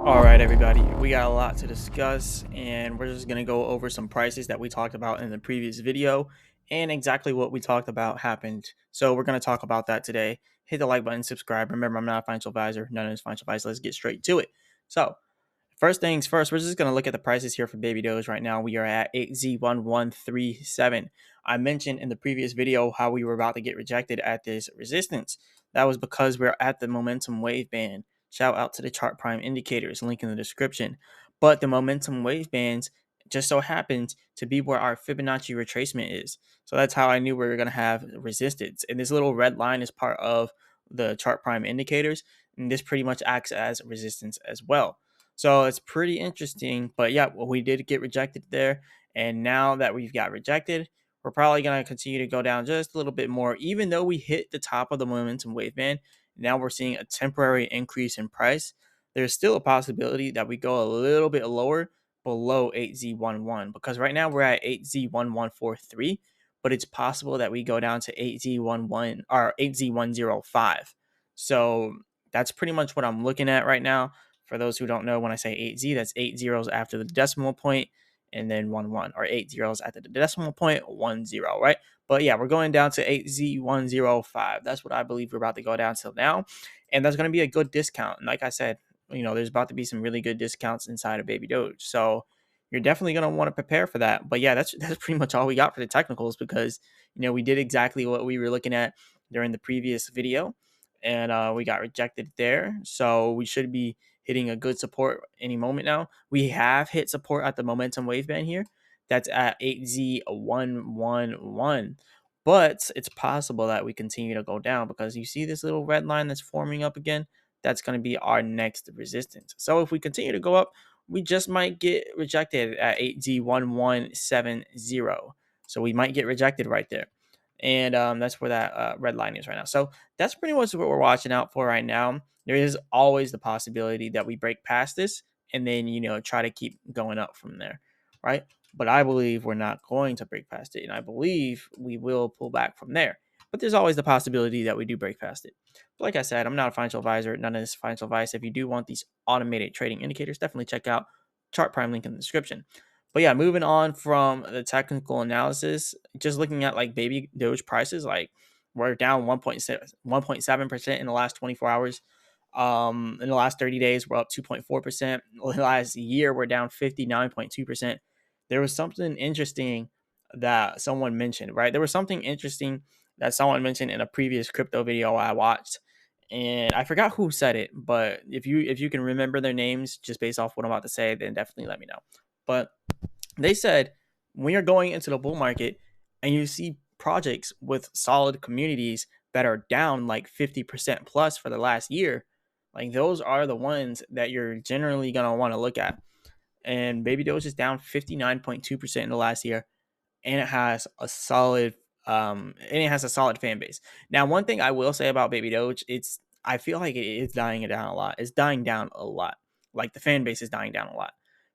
All right, everybody, we got a lot to discuss, and we're just going to go over some prices that we talked about in the previous video, and exactly what we talked about happened. So we're going to talk about that today. Hit the like button, subscribe. Remember, I'm not a financial advisor. None of this financial advice. Let's get straight to it. So first things first, we're just going to look at the prices here for Baby Doge right now. We are at 8Z1137. I mentioned in the previous video how we were about to get rejected at this resistance. That was because we're at the momentum wave band. Shout out to the chart prime indicators, link in the description. But the momentum wave bands just so happens to be where our Fibonacci retracement is. So that's how I knew we were going to have resistance. And this little red line is part of the chart prime indicators. And this pretty much acts as resistance as well. So it's pretty interesting. But yeah, well, we did get rejected there. And now that we've got rejected, we're probably going to continue to go down just a little bit more. Even though we hit the top of the momentum wave band, now we're seeing a temporary increase in price. There's still a possibility that we go a little bit lower below 8Z11 because right now we're at 8Z1143, but it's possible that we go down to 8Z11 or 8Z105. So that's pretty much what I'm looking at right now. For those who don't know, when I say 8Z, that's 8 zeros after the decimal point and then 1 or 8 zeros after the decimal point, 1 0, right? But yeah, we're going down to 8Z105. That's what I believe we're about to go down till now. And that's going to be a good discount. And like I said, there's about to be some really good discounts inside of Baby Doge. So you're definitely going to want to prepare for that. But yeah, that's pretty much all we got for the technicals because, we did exactly what we were looking at during the previous video. And we got rejected there. So we should be hitting a good support any moment now. We have hit support at the momentum wave band here. That's at 8Z111. But it's possible that we continue to go down because you see this little red line that's forming up again. That's going to be our next resistance. So if we continue to go up, we just might get rejected at 8Z1170. So we might get rejected right there. And that's where that red line is right now. So that's pretty much what we're watching out for right now. There is always the possibility that we break past this and then, try to keep going up from there, right? But I believe we're not going to break past it. And I believe we will pull back from there. But there's always the possibility that we do break past it. But like I said, I'm not a financial advisor. None of this financial advice. If you do want these automated trading indicators, definitely check out Chart Prime, link in the description. But yeah, moving on from the technical analysis, just looking at like Baby Doge prices, like we're down 1.7% in the last 24 hours. In the last 30 days, we're up 2.4%. Last year, we're down 59.2%. There was something interesting that someone mentioned, right? There was something interesting that someone mentioned in a previous crypto video I watched. And I forgot who said it, but if you can remember their names just based off what I'm about to say, then definitely let me know. But they said when you're going into the bull market and you see projects with solid communities that are down like 50% plus for the last year, like those are the ones that you're generally going to want to look at. And Baby Doge is down 59.2% in the last year, and it has a solid fan base. Now, one thing I will say about Baby Doge, I feel like it is dying down a lot. It's dying down a lot. Like the fan base is dying down a lot.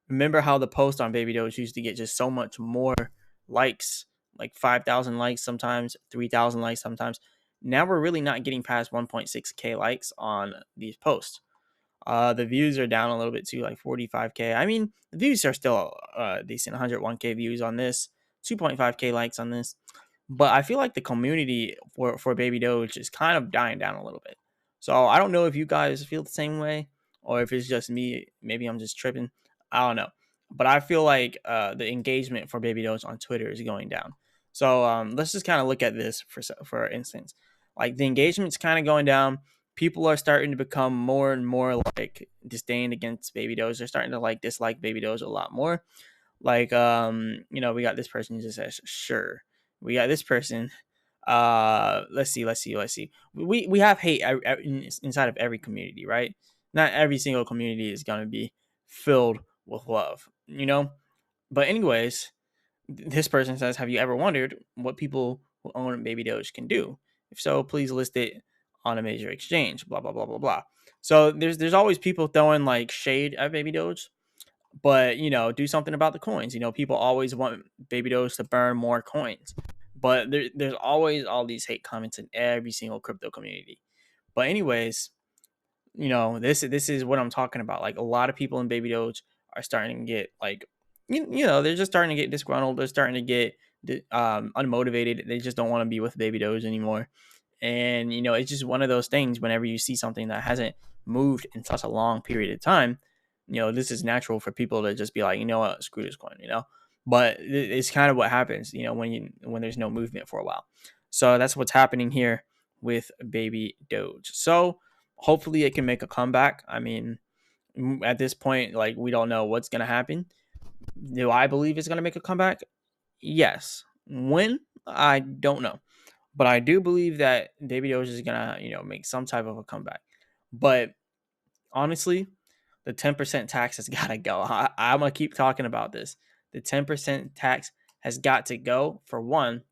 Remember how the post on Baby Doge used to get just so much more likes, like 5,000 likes sometimes, 3,000 likes sometimes. Now we're really not getting past 1.6K likes on these posts. The views are down a little bit too, like 45K. I mean, the views are still decent, 101K views on this, 2.5K likes on this. But I feel like the community for Baby Doge is kind of dying down a little bit. So I don't know if you guys feel the same way or if it's just me. Maybe I'm just tripping. I don't know. But I feel like the engagement for Baby Doge on Twitter is going down. So let's just kind of look at this for instance. Like the engagement's kind of going down. People are starting to become more and more like disdained against Baby Doge. They're starting to like dislike Baby Doge a lot more. Like we got this person who just says sure. We got this person. Let's see. We have hate inside of every community, right? Not every single community is gonna be filled with love, But anyways, this person says, have you ever wondered what people who own Baby Doge can do? If so, please list it on a major exchange, blah, blah, blah, blah, blah. So there's always people throwing like shade at Baby Doge, but do something about the coins. People always want Baby Doge to burn more coins. But there's always all these hate comments in every single crypto community. But anyways, this is what I'm talking about. Like, a lot of people in Baby Doge are starting to get like, they're just starting to get disgruntled. They're starting to get unmotivated. They just don't want to be with Baby Doge anymore. And it's just one of those things. Whenever you see something that hasn't moved in such a long period of time, this is natural for people to just be like, you know what, screw this coin. But it's kind of what happens, when there's no movement for a while. So that's what's happening here with Baby Doge. So hopefully it can make a comeback. I mean, at this point, like, we don't know what's gonna happen. Do I believe it's gonna make a comeback? Yes. When? I don't know. But I do believe that Baby Doge is gonna, make some type of a comeback. But honestly, the 10% tax has got to go. I'm gonna keep talking about this. The 10% tax has got to go, for one.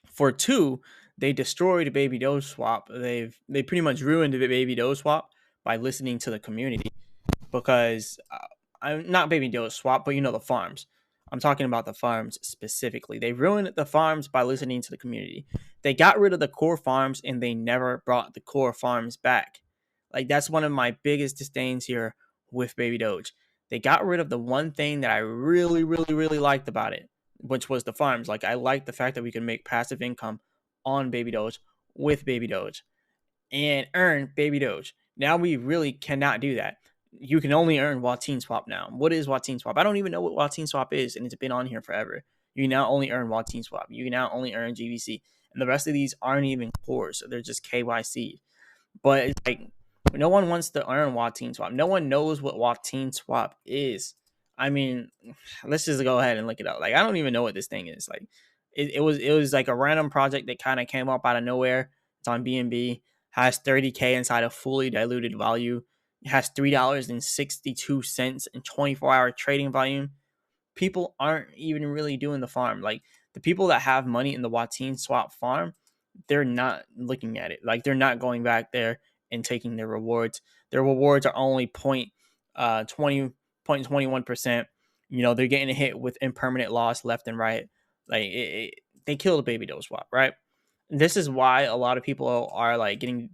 For two, they destroyed Baby Doge Swap. They pretty much ruined the Baby Doge Swap by listening to the community. Because I'm not Baby Doge Swap, but the farms. I'm talking about the farms specifically. They ruined the farms by listening to the community. They got rid of the core farms and they never brought the core farms back. Like, that's one of my biggest disdains here with Baby Doge. They got rid of the one thing that I really, really, really liked about it, which was the farms. Like, I liked the fact that we could make passive income on Baby Doge with Baby Doge and earn Baby Doge. Now we really cannot do that. You can only earn Wateen Swap now. What is Wateen Swap? I don't even know what Wateen Swap is, and it's been on here forever. You now only earn Wateen Swap. You now only earn GVC. And the rest of these aren't even cores, so they're just KYC. But it's like, no one wants to earn Wateen Swap. No one knows what Wateen Swap is. I mean, let's just go ahead and look it up. Like, I don't even know what this thing is. Like, it was like a random project that kind of came up out of nowhere. It's on BNB. Has 30K inside of fully diluted value. It has $3.62 in 24-hour trading volume. People aren't even really doing the farm. Like, the people that have money in the Wateen Swap farm, they're not looking at it. Like, they're not going back there and taking their rewards. Their rewards are only 0.21%. They're getting hit with impermanent loss left and right. Like, they killed the Baby Doge Swap, right? This is why a lot of people are like getting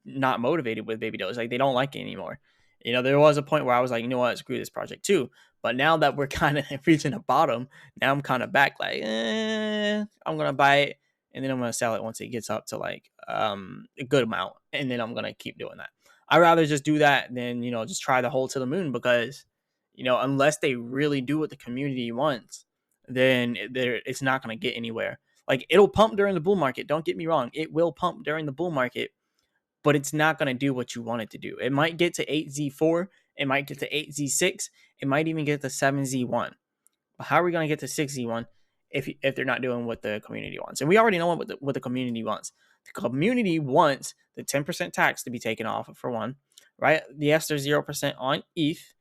not motivated with Baby Doge. Like, they don't like it anymore. There was a point where I was like, you know what, screw this project too. But now that we're kind of reaching a bottom, now I'm kind of back. Like, I'm gonna buy it and then I'm gonna sell it once it gets up to like a good amount, and then I'm gonna keep doing that. I'd rather just do that than just try the hole to the moon, because unless they really do what the community wants, then it's not gonna get anywhere. Like, it'll pump during the bull market. Don't get me wrong. It will pump during the bull market, but it's not going to do what you want it to do. It might get to 8Z4. It might get to 8Z6. It might even get to 7Z1. But how are we going to get to 6Z1 if they're not doing what the community wants? And we already know what the community wants. The community wants the 10% tax to be taken off, for one, right? Yes, there's 0% on ETH,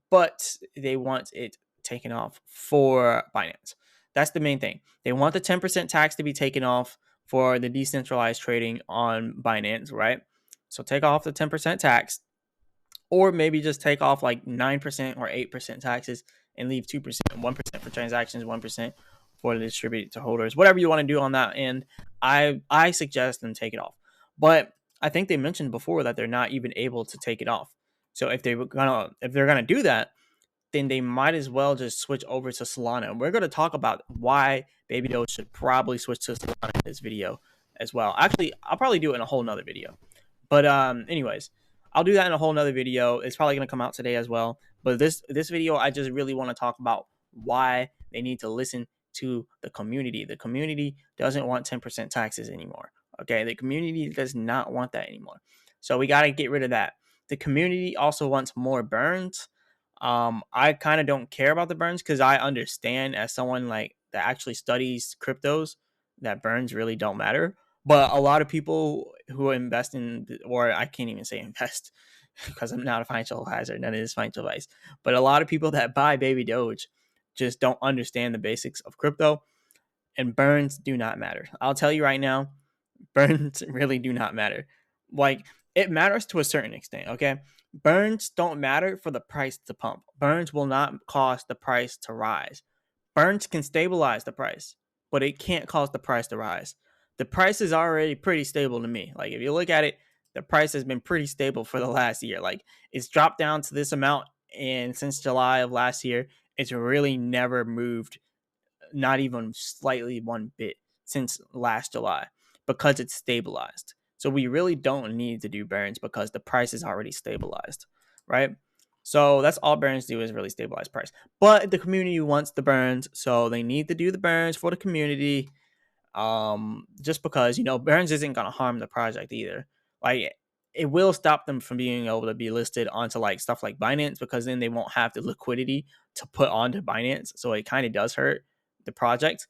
but they want it taken off for Binance. That's the main thing. They want the 10% tax to be taken off for the decentralized trading on Binance, right? So take off the 10% tax, or maybe just take off like 9% or 8% taxes and leave 2%, 1% for transactions, 1% for the distributed to holders. Whatever you want to do on that end, I suggest them take it off. But I think they mentioned before that they're not even able to take it off. So if they're gonna do that, then they might as well just switch over to Solana. And we're going to talk about why Baby Doge should probably switch to Solana in this video as well. Actually, I'll probably do it in a whole nother video. But anyways, I'll do that in a whole nother video. It's probably going to come out today as well. But this video, I just really want to talk about why they need to listen to the community. The community doesn't want 10% taxes anymore. Okay, the community does not want that anymore. So we got to get rid of that. The community also wants more burns. I kind of don't care about the burns, because I understand, as someone like that actually studies cryptos, that burns really don't matter. But a lot of people who invest in, or I can't even say invest, because I'm not a financial advisor, none of this financial advice. But a lot of people that buy Baby Doge just don't understand the basics of crypto, and burns do not matter. I'll tell you right now, burns really do not matter. Like, it matters to a certain extent, okay? Burns don't matter for the price to pump. Burns will not cause the price to rise. Burns can stabilize the price, but it can't cause the price to rise. The price is already pretty stable to me. Like, if you look at it, the price has been pretty stable for the last year. Like, it's dropped down to this amount, and since July of last year, it's really never moved, not even slightly one bit since last July, because it's stabilized. So we really don't need to do burns because the price is already stabilized, right? So that's all burns do, is really stabilize price. But the community wants the burns, so they need to do the burns for the community. Just because, you know, burns isn't gonna harm the project either. Like, it will stop them from being able to be listed onto like stuff like Binance, because then they won't have the liquidity to put onto Binance. So it kind of does hurt the project,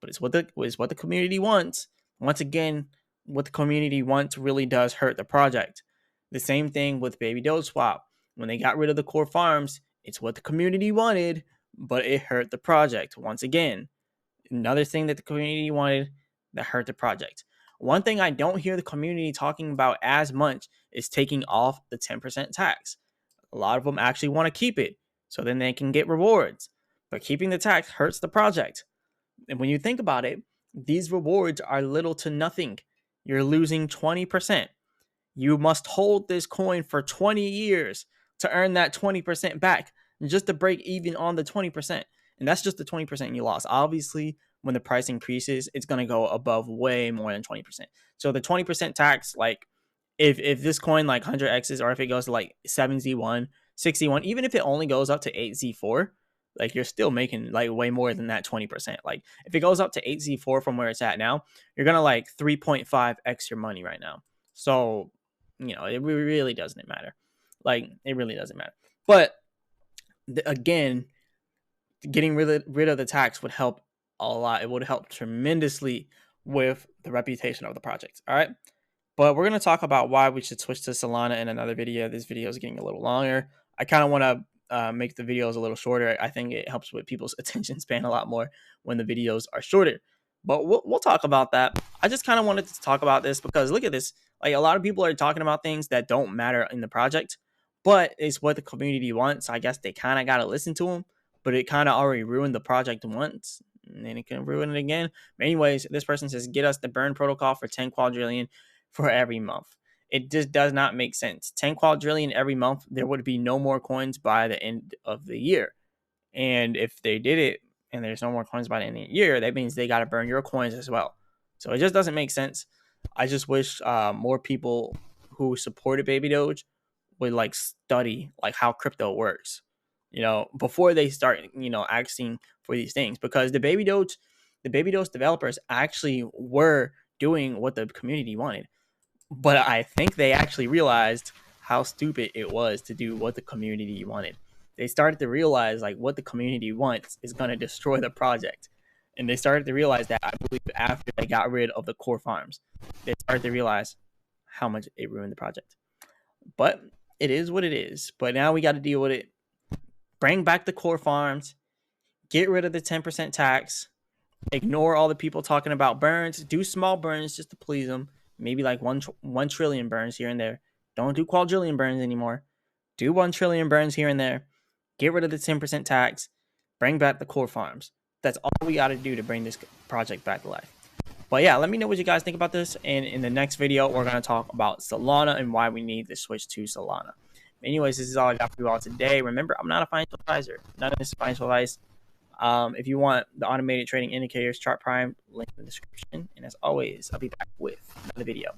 but it's what the community wants. Once again, what the community wants really does hurt the project. The same thing with Baby Doge Swap. When they got rid of the core farms, it's what the community wanted, but it hurt the project. Once again, another thing that the community wanted that hurt the project. One thing I don't hear the community talking about as much is taking off the 10% tax. A lot of them actually want to keep it so then they can get rewards. But keeping the tax hurts the project. And when you think about it, these rewards are little to nothing. You're losing 20%. You must hold this coin for 20 years to earn that 20% back, just to break even on the 20%. And that's just the 20% you lost. Obviously, when the price increases, it's going to go above way more than 20%. So the 20% tax, like, if this coin like 100x's, or if it goes to like 7Z1, 61, even if it only goes up to 8Z4, like, you're still making like way more than that 20%. Like, if it goes up to 8Z4 from where it's at now, you're going to like 3.5x your money right now. So, you know, it really doesn't matter. Like, it really doesn't matter. But again, getting rid of the tax would help a lot. It would help tremendously with the reputation of the project. All right. But we're going to talk about why we should switch to Solana in another video. This video is getting a little longer. I kind of want to make the videos a little shorter. I think it helps with people's attention span a lot more when the videos are shorter. But we'll talk about that. I just kind of wanted to talk about this because look at this. Like, a lot of people are talking about things that don't matter in the project, but it's what the community wants. I guess they kind of got to listen to them, but it kind of already ruined the project once, and then it can ruin it again. But anyways, this person says, get us the burn protocol for 10 quadrillion for every month. It just does not make sense. 10 quadrillion every month, there would be no more coins by the end of the year. And if they did it and there's no more coins by the end of the year, that means they got to burn your coins as well. So it just doesn't make sense. I just wish more people who supported Baby Doge would like study like how crypto works, you know, before they start, you know, asking for these things, because the Baby Doge developers actually were doing what the community wanted. But I think they actually realized how stupid it was to do what the community wanted. They started to realize like what the community wants is going to destroy the project. And they started to realize that, I believe, after they got rid of the core farms. They started to realize how much it ruined the project. But it is what it is. But now we got to deal with it. Bring back the core farms. Get rid of the 10% tax. Ignore all the people talking about burns. Do small burns just to please them. Maybe like 1 trillion burns here and there. Don't do quadrillion burns anymore. Do 1 trillion burns here and there. Get rid of the 10% tax. Bring back the core farms. That's all we got to do to bring this project back to life. But yeah, let me know what you guys think about this. And in the next video, we're going to talk about Solana and why we need to switch to Solana. Anyways, this is all I got for you all today. Remember, I'm not a financial advisor. None of this is financial advice. If you want the automated trading indicators, Chart Prime, link in the description. And as always, I'll be back with another video.